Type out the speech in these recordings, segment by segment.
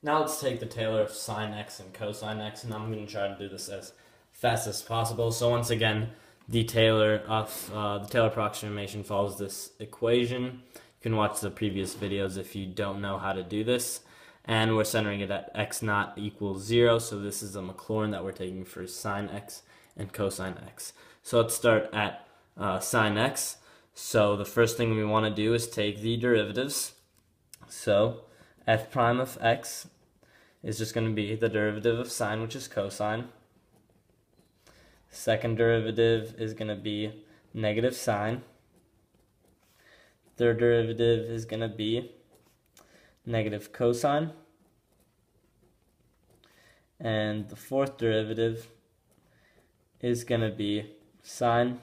Now let's take the Taylor of sine x and cosine x, and I'm going to try to do this as fast as possible. So once again, the Taylor approximation follows this equation. You can watch the previous videos if you don't know how to do this. And we're centering it at x naught equals 0, so this is a Maclaurin that we're taking for sine x and cosine x. So let's start at sine x. So the first thing we want to do is take the derivatives. So f prime of x is just going to be the derivative of sine, which is cosine. Second derivative is going to be negative sine. Third derivative is going to be negative cosine. And the fourth derivative is going to be sine.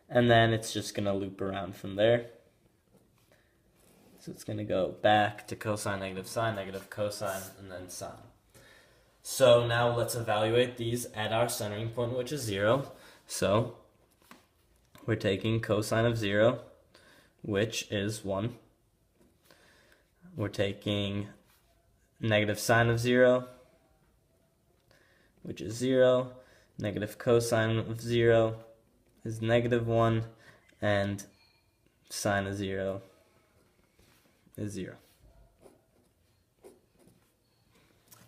And then it's just going to loop around from there. So it's going to go back to cosine, negative cosine, and then sine. So now let's evaluate these at our centering point, which is 0. So we're taking cosine of 0, which is 1. We're taking negative sine of 0, which is 0. Negative cosine of 0 is negative 1. And sine of 0 is 0.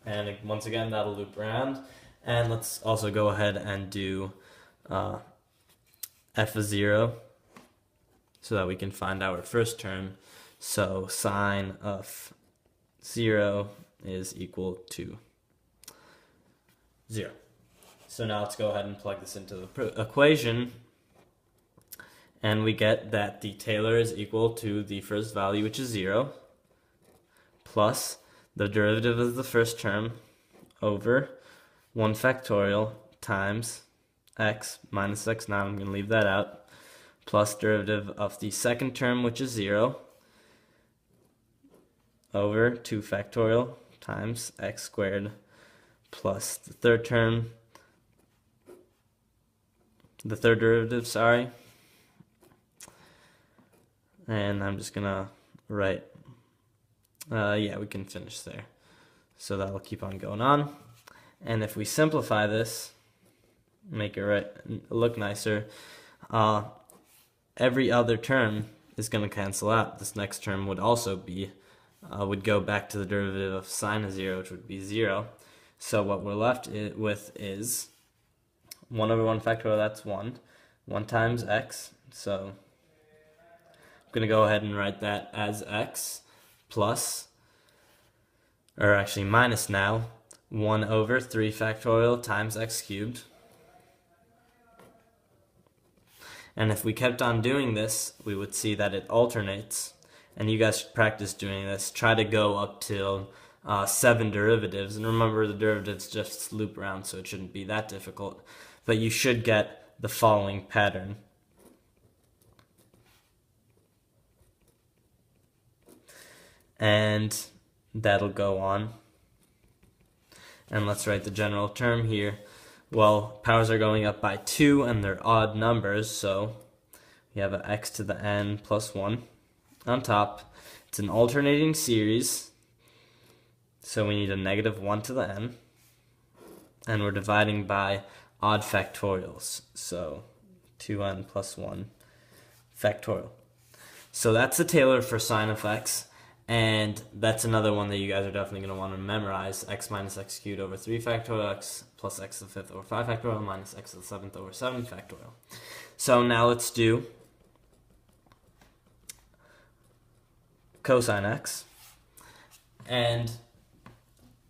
And once again, that'll loop around. And let's also go ahead and do f of 0 so that we can find our first term. So sine of 0 is equal to 0. So now let's go ahead and plug this into the equation. And we get that the Taylor is equal to the first value, which is 0, plus the derivative of the first term over 1 factorial times x minus x naught, I'm going to leave that out, plus derivative of the second term, which is 0, over 2 factorial times x squared, plus the third term, the third derivative, sorry. And I'm just going to write, yeah, we can finish there. So that'll keep on going on. And if we simplify this, make it look nicer, every other term is going to cancel out. This next term would also be, would go back to the derivative of sine of 0, which would be 0. So what we're left with is 1 over 1 factorial, that's 1. 1 times x, so I'm going to go ahead and write that as x plus, or actually minus now, 1 over 3 factorial times x cubed. And if we kept on doing this, we would see that it alternates. And you guys should practice doing this. Try to go up till 7 derivatives. And remember, the derivatives just loop around, so it shouldn't be that difficult. But you should get the following pattern. And that'll go on. And let's write the general term here. Well, powers are going up by 2 and they're odd numbers, so we have an x to the n plus 1 on top. It's an alternating series, so we need a negative 1 to the n. And we're dividing by odd factorials, so 2n plus 1 factorial. So that's the Taylor for sine of x. And that's another one that you guys are definitely going to want to memorize. X minus x cubed over 3 factorial, x plus x to the 5th over 5 factorial, minus x to the 7th over 7 factorial. So now let's do cosine x. And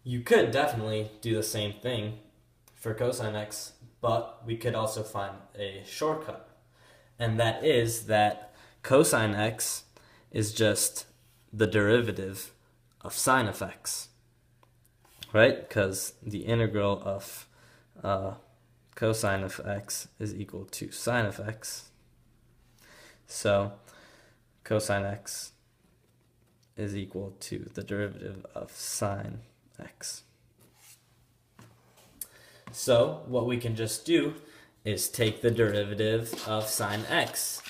you could definitely do the same thing for cosine x, but we could also find a shortcut. And that is that cosine x is just the derivative of sine of x, right? Because the integral of cosine of x is equal to sine of x. So cosine x is equal to the derivative of sine x. So what we can just do is take the derivative of sine x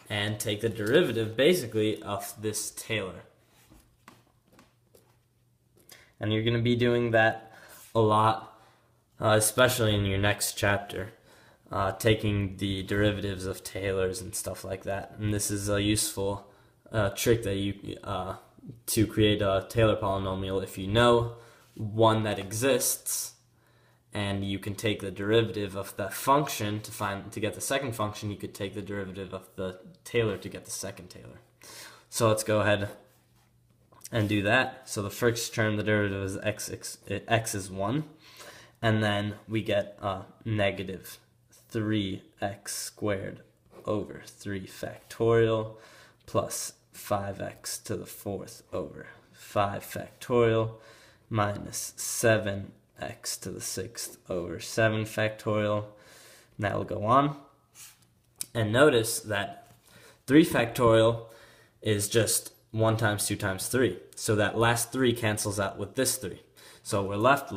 and take the derivative basically of this Taylor. And you're going to be doing that a lot, especially in your next chapter, taking the derivatives of Taylors and stuff like that. And this is a useful trick that you to create a Taylor polynomial if you know one that exists, and you can take the derivative of that function to get the second function. You could take the derivative of the Taylor to get the second Taylor. So let's go ahead and do that. So the first term, the derivative is x is 1, and then we get negative 3x squared over 3 factorial plus 5x to the 4th over 5 factorial minus 7x to the 6th over 7 factorial. And that will go on. And notice that 3 factorial is just 1 times 2 times 3. So that last 3 cancels out with this 3. So what we're left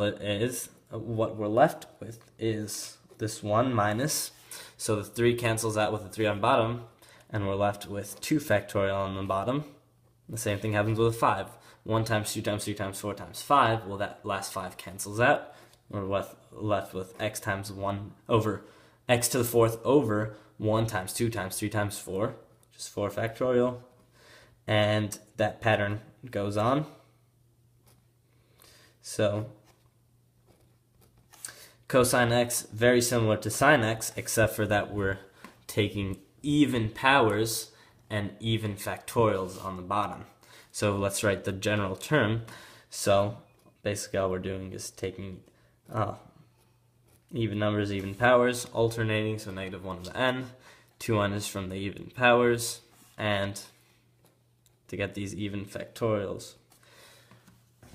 with is this 1 minus. So the 3 cancels out with the 3 on bottom, and we're left with 2 factorial on the bottom. The same thing happens with a 5. 1 times 2 times 3 times 4 times 5. Well, that last 5 cancels out. We're left with x times 1 over x to the 4th over 1 times 2 times 3 times 4, which is 4 factorial. And that pattern goes on. So cosine x, very similar to sine x, except for that we're taking even powers and even factorials on the bottom. So let's write the general term. So basically all we're doing is taking even numbers, even powers, alternating, so negative 1 to the n. 2n is from the even powers, and to get these even factorials,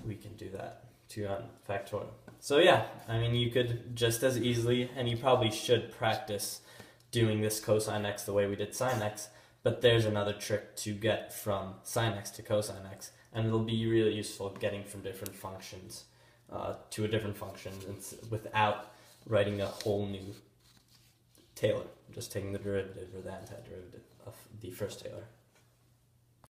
we can do that, 2n factorial. So yeah, I mean, you could just as easily, and you probably should practice doing this cosine x the way we did sine x, but there's another trick to get from sine x to cosine x, and it'll be really useful getting from different functions to a different function without writing a whole new Taylor, just taking the derivative or the antiderivative of the first Taylor.